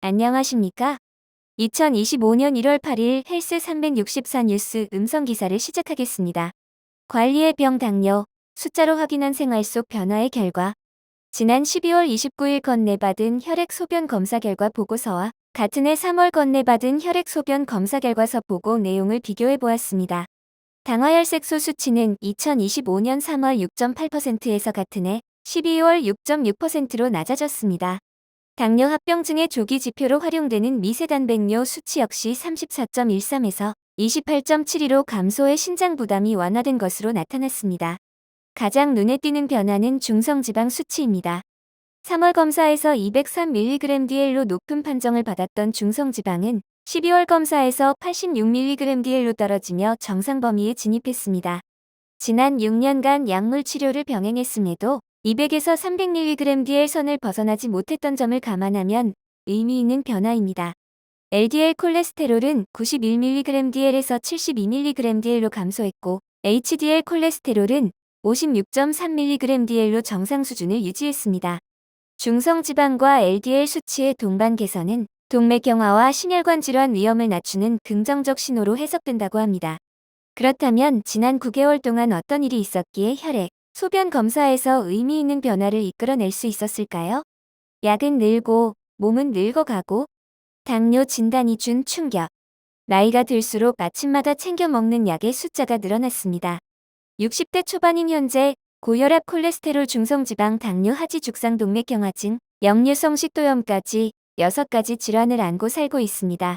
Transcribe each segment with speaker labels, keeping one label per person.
Speaker 1: 안녕하십니까? 2025년 1월 8일 헬스 364 뉴스 음성 기사를 시작하겠습니다. 관리의 병 당뇨, 숫자로 확인한 생활 속 변화의 결과. 지난 12월 29일 건네받은 혈액 소변 검사 결과 보고서와 같은 해 3월 건네받은 혈액 소변 검사 결과서 보고 내용을 비교해 보았습니다. 당화혈색소 수치는 2025년 3월 6.8%에서 같은 해 12월 6.6%로 낮아졌습니다. 당뇨 합병증의 조기 지표로 활용되는 미세단백뇨 수치 역시 34.13에서 28.72로 감소해 신장 부담이 완화된 것으로 나타났습니다. 가장 눈에 띄는 변화는 중성지방 수치입니다. 3월 검사에서 203mg/dl로 높은 판정을 받았던 중성지방은 12월 검사에서 86mg/dl로 떨어지며 정상 범위에 진입했습니다. 지난 6년간 약물 치료를 병행했음에도 200에서 300mg/dl 선을 벗어나지 못했던 점을 감안하면 의미 있는 변화입니다. LDL 콜레스테롤은 91mg/dl에서 72mg/dl로 감소했고 HDL 콜레스테롤은 56.3mg/dl로 정상 수준을 유지했습니다. 중성지방과 LDL 수치의 동반 개선은 동맥경화와 심혈관 질환 위험을 낮추는 긍정적 신호로 해석된다고 합니다. 그렇다면 지난 9개월 동안 어떤 일이 있었기에 혈액, 소변 검사에서 의미 있는 변화를 이끌어낼 수 있었을까요? 약은 늘고, 몸은 늙어가고, 당뇨 진단이 준 충격. 나이가 들수록 아침마다 챙겨 먹는 약의 숫자가 늘어났습니다. 60대 초반인 현재 고혈압, 콜레스테롤, 중성지방, 당뇨, 하지, 죽상, 동맥경화증, 역류성 식도염까지 6가지 질환을 안고 살고 있습니다.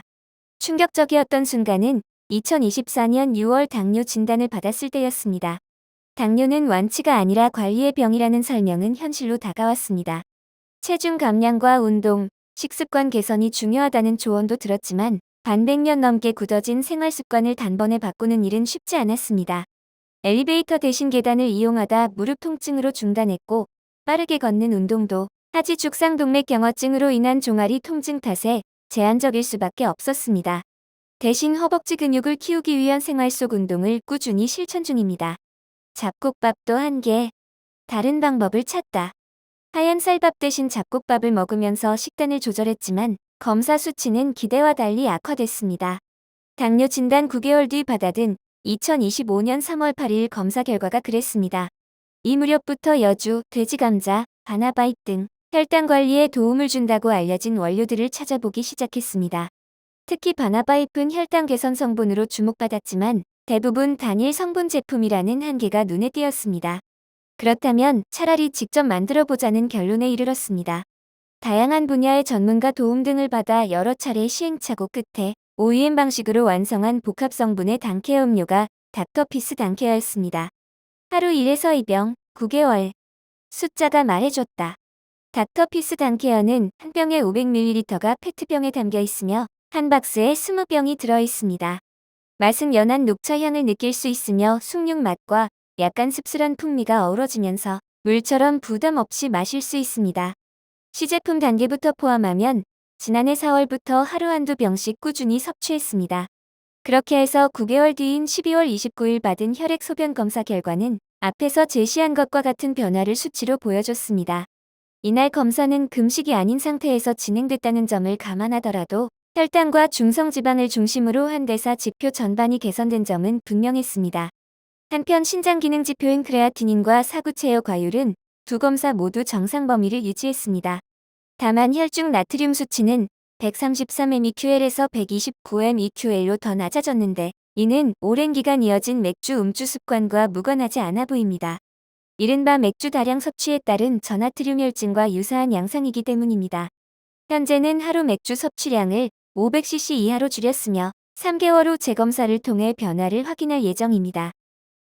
Speaker 1: 충격적이었던 순간은 2024년 6월 당뇨 진단을 받았을 때였습니다. 당뇨는 완치가 아니라 관리의 병이라는 설명은 현실로 다가왔습니다. 체중 감량과 운동, 식습관 개선이 중요하다는 조언도 들었지만 반백년 넘게 굳어진 생활 습관을 단번에 바꾸는 일은 쉽지 않았습니다. 엘리베이터 대신 계단을 이용하다 무릎 통증으로 중단했고 빠르게 걷는 운동도 하지 죽상 동맥경화증으로 인한 종아리 통증 탓에 제한적일 수밖에 없었습니다. 대신 허벅지 근육을 키우기 위한 생활 속 운동을 꾸준히 실천 중입니다. 잡곡밥도 한 개, 다른 방법을 찾다. 하얀 쌀밥 대신 잡곡밥을 먹으면서 식단을 조절했지만 검사 수치는 기대와 달리 악화됐습니다. 당뇨 진단 9개월 뒤 받아든 2025년 3월 8일 검사 결과가 그랬습니다. 이 무렵부터 여주, 돼지감자, 바나바잎 등 혈당 관리에 도움을 준다고 알려진 원료들을 찾아보기 시작했습니다. 특히 바나바잎은 혈당 개선 성분으로 주목받았지만 대부분 단일 성분 제품이라는 한계가 눈에 띄었습니다. 그렇다면 차라리 직접 만들어 보자는 결론에 이르렀습니다. 다양한 분야의 전문가 도움 등을 받아 여러 차례 시행착오 끝에 OEM 방식으로 완성한 복합 성분의 당케어 음료가 닥터피스 당케어였습니다. 하루 1에서 2병, 9개월. 숫자가 말해줬다. 닥터피스 당케어는 한 병에 500ml가 페트병에 담겨 있으며 한 박스에 20병이 들어 있습니다. 맛은 연한 녹차 향을 느낄 수 있으며 숭늉 맛과 약간 씁쓸한 풍미가 어우러지면서 물처럼 부담 없이 마실 수 있습니다. 시제품 단계부터 포함하면 지난해 4월부터 하루 한두 병씩 꾸준히 섭취했습니다. 그렇게 해서 9개월 뒤인 12월 29일 받은 혈액 소변 검사 결과는 앞에서 제시한 것과 같은 변화를 수치로 보여줬습니다. 이날 검사는 금식이 아닌 상태에서 진행됐다는 점을 감안하더라도 혈당과 중성지방을 중심으로 한 대사 지표 전반이 개선된 점은 분명했습니다. 한편 신장기능 지표인 크레아티닌과 사구체어 과율은 두 검사 모두 정상 범위를 유지했습니다. 다만 혈중 나트륨 수치는 133mEqL에서 129mEqL로 더 낮아졌는데 이는 오랜 기간 이어진 맥주 음주 습관과 무관하지 않아 보입니다. 이른바 맥주 다량 섭취에 따른 저나트륨 혈증과 유사한 양상이기 때문입니다. 현재는 하루 맥주 섭취량을 500cc 이하로 줄였으며 3개월 후 재검사를 통해 변화를 확인할 예정입니다.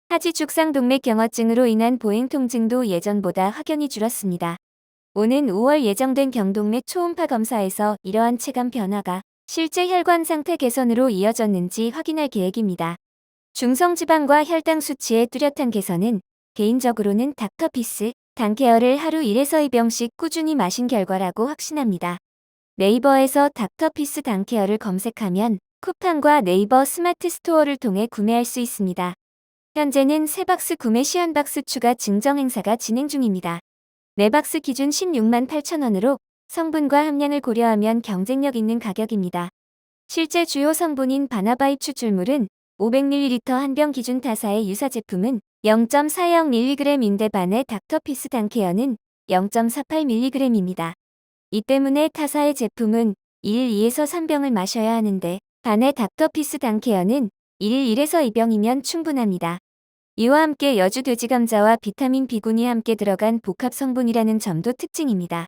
Speaker 1: 하지 죽상 동맥경화증으로 인한 보행 통증도 예전보다 확연히 줄었습니다. 오는 5월 예정된 경동맥 초음파 검사에서 이러한 체감 변화가 실제 혈관 상태 개선으로 이어졌는지 확인할 계획입니다. 중성지방과 혈당 수치의 뚜렷한 개선은 개인적으로는 닥터피스 당케어를 하루 1에서 2병씩 꾸준히 마신 결과라고 확신합니다. 네이버에서 닥터피스 당케어를 검색하면 쿠팡과 네이버 스마트 스토어를 통해 구매할 수 있습니다. 현재는 3박스 구매 시 1박스 추가 증정 행사가 진행 중입니다. 4박스 기준 16만 8천 원으로 성분과 함량을 고려하면 경쟁력 있는 가격입니다. 실제 주요 성분인 바나바잎 추출물은 500ml 한 병 기준 타사의 유사 제품은 0.40mg인데 반의 닥터피스 단케어는 0.48mg입니다. 이 때문에 타사의 제품은 1일 2에서 3병을 마셔야 하는데 반의 닥터피스 단케어는 1일 1에서 2병이면 충분합니다. 이와 함께 여주 돼지감자와 비타민 B군이 함께 들어간 복합 성분이라는 점도 특징입니다.